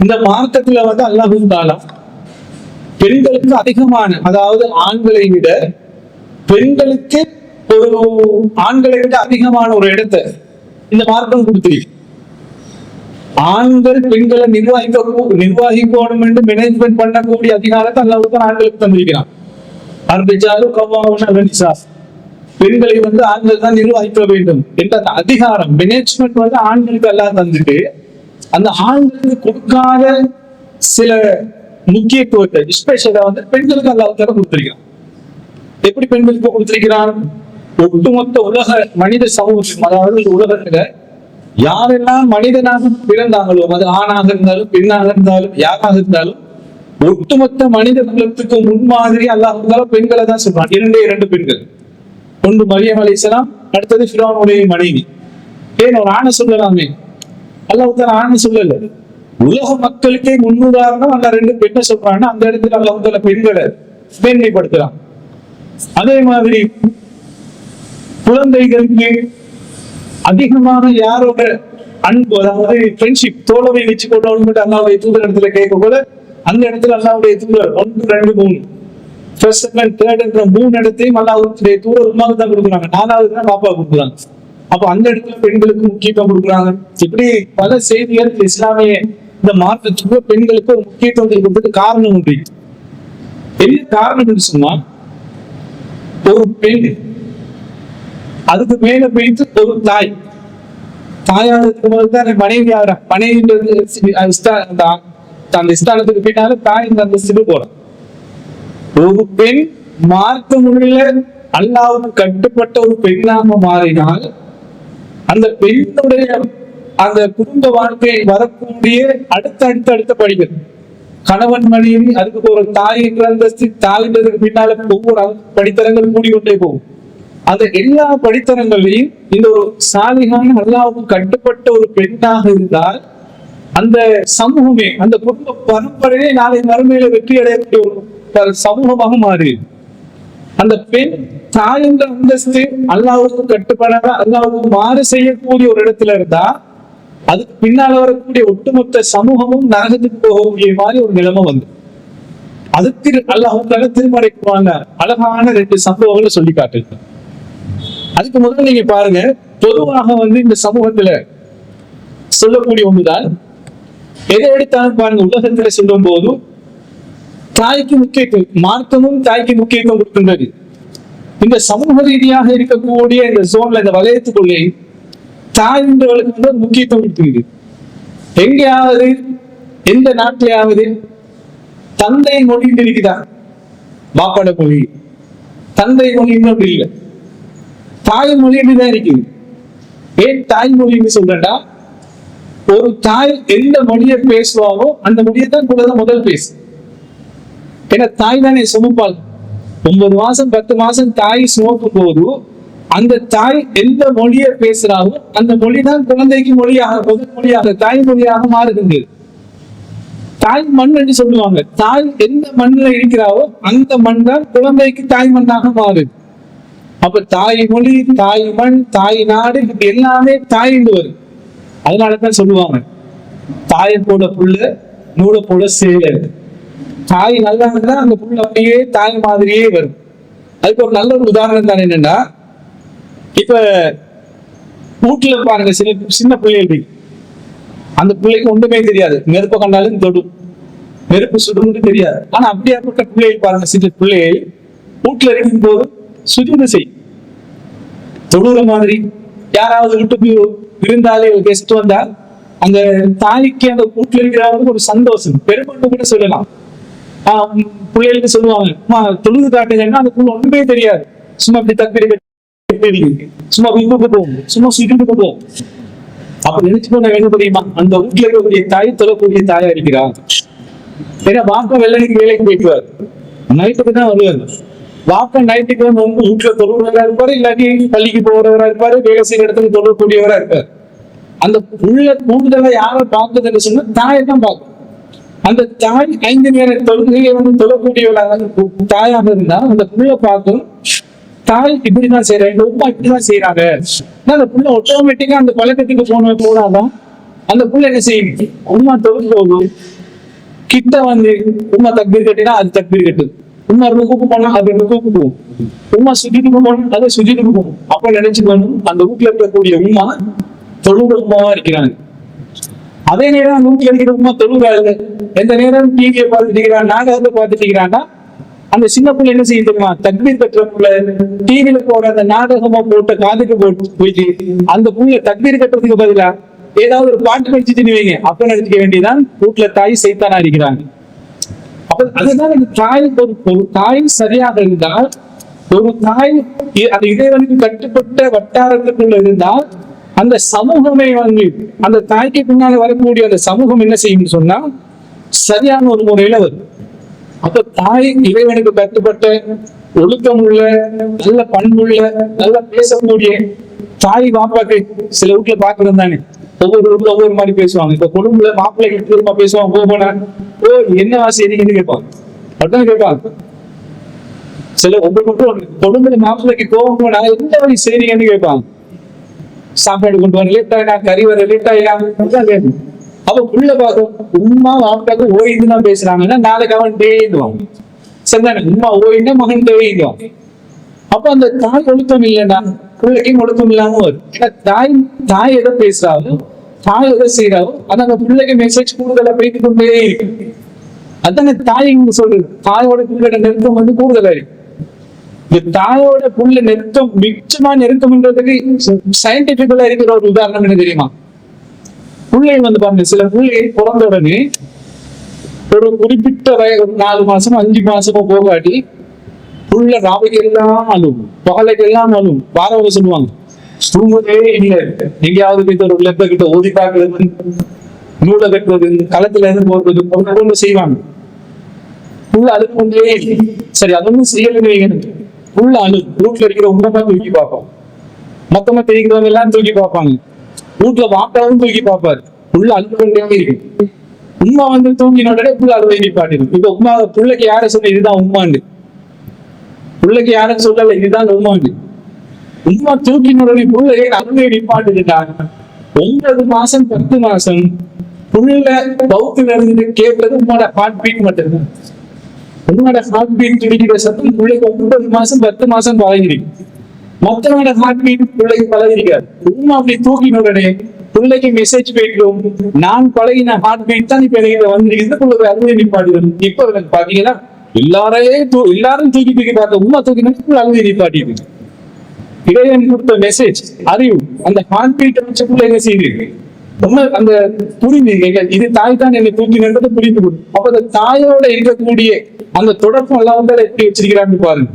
இந்த மார்க்கத்துல வந்து அல்லாஹ் தாலா பெண்களுக்கு அதிகமான, அதாவது ஆண்களை விட பெண்களுக்கு ஒரு ஆண்களை விட அதிகமான ஒரு இடத்தை இந்த மார்க்கம் கொடுத்திருக்கு. ஆண்கள் பெண்களை நிர்வாகிக்கணும் என்று மேனேஜ்மெண்ட் பண்ணக்கூடிய அதிகாரத்தை அல்லாஹ் ஆண்களுக்கு தந்திருக்கிறான். பெண்களை வந்து ஆண்கள் தான் நிர்வகிக்க வேண்டும் என்ற அதிகாரம் மேனேஜ்மெண்ட் வந்து ஆண்களுக்கு எல்லாம் தந்துட்டு, அந்த ஆண்களுக்கு கொடுக்காத சில முக்கியத்துவத்தை ஸ்பெஷலா வந்து பெண்களுக்கு அல்லாஹ் கொடுத்திருக்கிறான். எப்படி பெண்களுக்கு கொடுத்திருக்கிறான்? ஒட்டுமொத்த உலக மனித சமூகம், அதாவது உலகத்துல யாரெல்லாம் மனிதனாக பிறந்தாங்களோ, அது ஆணாக இருந்தாலும் பெண்ணாக இருந்தாலும் யாராக இருந்தாலும், ஒட்டுமொத்த மனித குலத்துக்கு முன்மாதிரி அல்லாஹ் பெண்களை தான் சொல்றான். இரண்டு பெண்கள், ஒன்று மரியம் அலைஹிஸ்ஸலாம், அடுத்தது ஃபிரௌனுடைய மனைவி. ஏன் ஒரு ஆணை சொல்லலாமே? அல்லாஹ் ஆணை சொல்லல, உலக மக்களுக்கே முன்னுதாரணம் அந்த ரெண்டு பெண்ணை சொல்றான்னா அந்த இடத்துல அல்லாஹ் பெண்களை மேன்மைப்படுத்துறான். அதே மாதிரி குழந்தைகளுக்கு அதிகமாக யாரோட அன்பு, அதாவது ஃப்ரெண்ட்ஷிப், தோழமை வச்சு கொண்டு அல்லாஹ்வுடைய தூதர் இடத்துல கேட்க போல அந்த இடத்துல அல்லாஹ்வுடைய தூதர் 1, 2, 3 ஃபர்ஸ்ட், செகண்ட், தேர்ட் என்ற 3 இடத்தையும் அல்லாஹ்வுடைய தூதர் உமாவுக்கு தான் கொடுக்குறாங்க. 4வது தான் பாப்பா கொடுக்குறாங்க. அப்ப அந்த இடத்துல பெண்களுக்கு முக்கியத்துவம் கொடுக்குறாங்க. இப்படி பல செய்திகள் இஸ்லாமிய இந்த மாற்றத்துக்கு பெண்களுக்கு ஒரு முக்கியத்துவம் கொடுத்ததுக்கு காரணம் உண்டு. என்ன காரணம் சொன்னா, ஒரு பெண் அதுக்கு மேல போயிட்டு ஒரு தாயாக தான் மனைவி ஆகிறா. மனைவின்றது அந்த ஸ்தானத்துக்கு பின்னால தாய் அந்த சிறு போற ஒரு பெண் மார்க்கமுள்ள அல்லாஹ்வுக்கு கட்டுப்பட்ட ஒரு பெண்ணாக மாறினால் அந்த பெண்ணுடைய அந்த குடும்ப வாழ்க்கையை வரக்கூடிய அடுத்த படிகள், கணவன் மனைவி, அதுக்கு ஒரு தாய் என்ற அந்தஸ்து, தாயின்றதுக்கு பின்னால ஒவ்வொரு படித்தரங்கள் கூடிக்கொண்டே போகும். அந்த எல்லா படித்தரங்களையும் இந்த ஒரு சாலிகான அல்லாஹ்வுக்கு கட்டுப்பட்ட ஒரு பெண்ணாக இருந்தால் அந்த சமூகமே, அந்த குடும்ப பரம்பரையே நாளை மறுமையில வெற்றி அடையக்கூடிய ஒரு சமூகமாக மாறி, அந்த பெண் தாய் என்ற அந்தஸ்து அல்லாஹ்வுக்கு கட்டுப்படாத, அல்லாஹ்வுக்கு மாறு செய்யக்கூடிய ஒரு இடத்துல இருந்தா அதுக்கு பின்னால வரக்கூடிய ஒட்டுமொத்த சமூகமும் நரகத்துக்கு போகக்கூடிய மாதிரி ஒரு நிலைமை வந்து, அதுக்கு அல்லாஹ் திருமறைக்குவாங்க அழகான 2 சம்பவங்களை சொல்லி காட்டுங்க. அதுக்கு முதல்ல நீங்க பாருங்க, பொதுவாக வந்து இந்த சமூகத்துல சொல்லக்கூடிய ஒன்றுதான், எதை எடுத்தாலும் பாருங்க, உலகத்துல சொல்லும் போதும் தாய்க்கு முக்கியத்துவம், மார்க்கமும் தாய்க்கு முக்கியத்துவம் கொடுக்கின்றது. இந்த சமூக ரீதியாக இருக்கக்கூடிய இந்த ஜோன்ல, இந்த வலயத்துக்குள்ளே தாய் என்றவர்களுக்கு வந்து முக்கியத்துவம் கொடுக்கிறது. எங்கேயாவது எந்த நாட்டிலேயாவது தந்தை மொழி இருக்குதா? பாப்பாட மொழி தந்தை மொழின்னு அப்படி இல்லை, தாய் மொழின்னு தான் இருக்குது. ஏன் தாய்மொழின்னு சொல்றா? ஒரு தாய் எந்த மொழியை பேசுவாவோ அந்த மொழியை தான் குழந்தை முதல் பேசு. ஏன்னா தாய் தானே சுமப்பாள். 9 மாசம் 10 மாசம் தாய் சுமக்கும் போது அந்த தாய் எந்த மொழியை பேசுறாவோ அந்த மொழிதான் குழந்தைக்கு மொழியாக, முதல் மொழியாக, தாய்மொழியாக மாறுகின்றது. தாய் மண் என்று சொல்லுவாங்க. தாய் எந்த மண்ணில் இருக்கிறாவோ அந்த மண் தான் குழந்தைக்கு தாய் மண்ணாக மாறுது. அப்ப தாய் மொழி, தாய் மண், தாய் நாடு எல்லாமே தாய் என்று வரும். அதனாலதான் சொல்லுவாங்க, தாயை போல புள்ள நூலை போல சேலை. தாய் நல்லா இருந்தா அந்த புள்ள அப்படியே தாய் மாதிரியே வரும். அதுக்கு ஒரு நல்ல ஒரு உதாரணம் தான் என்னன்னா, இப்ப வீட்டுல பாருங்க, சின்ன பிள்ளைகள், அந்த பிள்ளைக்கு ஒன்றுமே தெரியாது, நெருப்ப கண்டாலும் தொடும், நெருப்பு சுடுன்னு தெரியாது. ஆனா அப்படியாப்பட்ட பிள்ளைகள் பாருங்க, சின்ன பிள்ளைகள் வீட்டுல இருக்கும் போது சுஜூது செய், தொழுற மாதிரி. யாராவது வீட்டுக்கு இருந்தாலே கெஸ்ட் வந்தா அந்த தாய்க்கு அந்த வீட்டுல இருக்கிறவங்களுக்கு ஒரு சந்தோஷம், பெருமண்டு கூட சொல்லலாம். பிள்ளைகளுக்கு சொல்லுவாங்க, தொழுது காட்டுங்கன்னா அந்த புள்ள ஒன்றுமே தெரியாது, சும்மா அப்படி தக்கடி சும்மா வீட்டுக்கு போகும், சும்மா சுட்டுக்கு போகும். அப்ப நினைச்சு போன என்ன தெரியுமா, அந்த வீட்டுல இருக்கக்கூடிய தாய் தொழக்கூடிய தாயா இருக்கிறான். ஏன்னா வாப்பா வெள்ளனைக்கு வேலைக்கு போயிட்டுவாரு, நைட்டுக்கு தான் வருவாரு. வாப்பா நைட்டுக்கு வந்து வீட்டுல தொழுறவரா இருப்பாரு, இல்லாட்டி பள்ளிக்கு போறவரா இருப்பாரு, வேலை செய்யற இடத்துல தொழக்கூடியவரா இருப்பாரு. அந்த புள்ள கூடுதலா யாரை பார்க்குதுன்னு சொன்னா தாயை தான் பார்க்கும். அந்த தாய் 5 நேர தொழுகையை வந்து தொழக்கூடியவராக தாயாக இருந்தா அந்த புள்ள பார்க்கும், தாய் இப்படிதான் செய்யறாங்க, எங்க உமா இப்படிதான் செய்யறாங்க. அந்த புள்ள ஆட்டோமேட்டிக்கா அந்த பழக்கத்துக்கு போனாதான் அந்த புள்ள என்ன செய்யும்? உம்மா தொகுதி போகும் கிட்ட வந்து உம்மா தக்பீர் கட்டினா அது தக்பீர் கட்டு, உம்மா ருக்குக்கு போனா அது ருக்குக்கு போகும், உம்மா சுஜூதுக்கு போனா அது சுஜூதுக்கு போகும். அப்ப நினைச்சுக்கணும் அந்த வீட்டுல இருக்கக்கூடிய உம்மா தொழுகிற உம்மாவா இருக்கிறாங்க. அதே நேரம் நூற்றி அடிக்கிற உம்மா தொழுகிறாங்க, எந்த நேரம் டிவியை பார்த்துட்டு இருக்கிறான், நாடகத்தை பார்த்துட்டு இருக்கிறான்னா அந்த சின்ன பிள்ளை என்ன செய்ய தெரியுமா? தக்பீர் கட்டுற புள்ள டிவியில போற அந்த நாடகமா போட்ட காதுக்கு போயிட்டு அந்த புள்ள தக்பீர் கட்டுறதுக்கு பதிலா ஏதாவது ஒரு பாட்டு வச்சுட்டு வைங்க, அப்ப நினைச்சுக்க வேண்டியதான் வீட்டுல தாய் சைத்தானா இருக்கிறாங்க. அப்ப அதுதான் இந்த தாய் ஒரு தாய் சரியாக இருந்தால், ஒரு தாய் அந்த இறைவனுக்கு கட்டுப்பட்ட வட்டாரத்துக்குள்ள இருந்தால் அந்த சமூகமே வந்து அந்த தாய்க்கு பின்னால வரக்கூடிய அந்த சமூகம் என்ன செய்யும் சொன்னா சரியான ஒரு முறையில வரும். அப்ப தாய் இறைவனுக்கு கட்டுப்பட்ட ஒழுக்கம் உள்ள நல்ல பண்புள்ள நல்ல பேசக்கூடிய தாய் பாப்பாக்கு சில வீட்டுல பாக்குறது தானே, ஒவ்வொரு வீட்டுல ஒவ்வொரு மாதிரி பேசுவாங்க. இப்ப கொழும்புல மாப்பிள்ளைக்கு திரும்ப பேசுவாங்க, போனா ஓ என்னவா செய்றீங்கன்னு கேட்பாங்க, அப்படிதான் கேட்பாங்க. சில ஒவ்வொரு கொழும்புல மாப்பிள்ளைக்கு கோபம் போனா எந்த வழி செய்றீங்கன்னு கேட்பாங்க. சாப்பாடு கொண்டு வர லேட் ஆயினா, கறி வர லேட் ஆயினா, அப்ப புள்ள பார்க்கும் உம்மா மாப்பிள்ளைக்கு ஓய்ந்துதான் பேசுறாங்கன்னா நாளைக்கு அவன் தேய்ந்துவான். சரிதானே? உம்மா ஓய்ந்தா மகன் தேய்ந்துவான். அப்ப அந்த தாய் ஒழுக்கம் இல்லைன்னா பிள்ளைக்கும் ஒழுக்கம் இல்லாம வரும். ஏன்னா தாய் எதை பேசுறாலும் தாய் எதை செய்யறாலும் அது அந்த பிள்ளைக்கு மெசேஜ் கூடுதலா போயிட்டு கொண்டே இருக்கு. அதான தாய் சொல்றது, தாயோட பிள்ளையோட நெருக்கம் வந்து கூடுதலா இருக்கு. இந்த தாயோட புள்ள நெருக்கம் மிச்சமா நெருக்கம்ன்றதுக்கு சயின்டிபிக்கலா இருக்கிற ஒரு உதாரணம் என்ன தெரியுமா? பிள்ளை வந்து பாருங்க, சில பிள்ளை பிறந்த உடனே ஒரு குறிப்பிட்ட 4 மாசம் 5 மாசமோ போகாட்டி புள்ள ராவைக்கு எல்லாம் அழுவும், பகலைக்கு எல்லாம் அழுவும். வாரவங்க சொல்லுவாங்க தூங்கவே இல்லை, எங்கேயாவது போய் ஒரு லெப்ப கிட்ட ஓதி பார்க்கறது, நூலை கட்டுறது, களத்துல இருந்து போறது செய்வாங்க. புள்ள அழுது கொண்டே இல்லை. சரி, அதொன்னும் செய்யல. புள்ள அழு வீட்டுல இருக்கிற உண்மை தூக்கி பார்ப்போம், மொத்தமா தெரிகிறவங்க எல்லாம் தூக்கி பார்ப்பாங்க, வீட்டுல வாப்பாவும் தூக்கி பார்ப்பாரு. புள்ள அழுது கொண்டே இருக்கு. உண்மை வந்து தூங்கின உடனே புள்ள அழுவை நிப்பாட்டிடும். இப்ப உமா பிள்ளைக்கு யார சொன்ன இதுதான் உண்மாண்டு, பிள்ளைக்கு யாரும் சொல்லல இதுதான் உண்மாண்டு. உண்மை தூக்கின உடனே பிள்ளையை அழுவை நிப்பாட்டுட்டாங்க. 9 மாசம் 10 மாசம் புள்ள பௌத்துல இருந்து கேட்கறது உங்களோட ஹார்ட் பீட் மட்டும்தான். உங்களோட ஹார்ட் பீட் துடிக்கிற சத்தம் பிள்ளைக்கு 9 மாசம் 10 மாசம் பழகிருக்கு. மொத்தனோட ஹார்ட் பீட் பிள்ளைக்கு பழகிருக்காரு. உண்மை அப்படி தூக்கின உடனே பிள்ளைக்கு மெசேஜ் போயிடும், நான் பழகின ஹார்ட் பீட் தான் இப்ப எனக்கு வந்திருக்கு, பிள்ளை அழுவை நிப்பாட்டிடும். இப்ப பாத்தீங்கன்னா எல்லாரும் தூக்கி பார்த்த உண்மை தூக்கினா அழுவை நிப்பாட்டிடு. இறைவன் கொடுத்த மெசேஜ் அறிவு அந்த ஹார்ட் பீட்டை வச்ச பிள்ளை என்ன செய்யுது, அந்த புரிந்து இது தாய் தான் என்னை தூக்கினது புரிந்து கொடுக்கும். அப்ப அந்த தாயோட இருக்கக்கூடிய அந்த தொடர்பு எல்லாம் வந்து எப்படி வச்சிருக்கிறான்னு பாருங்க.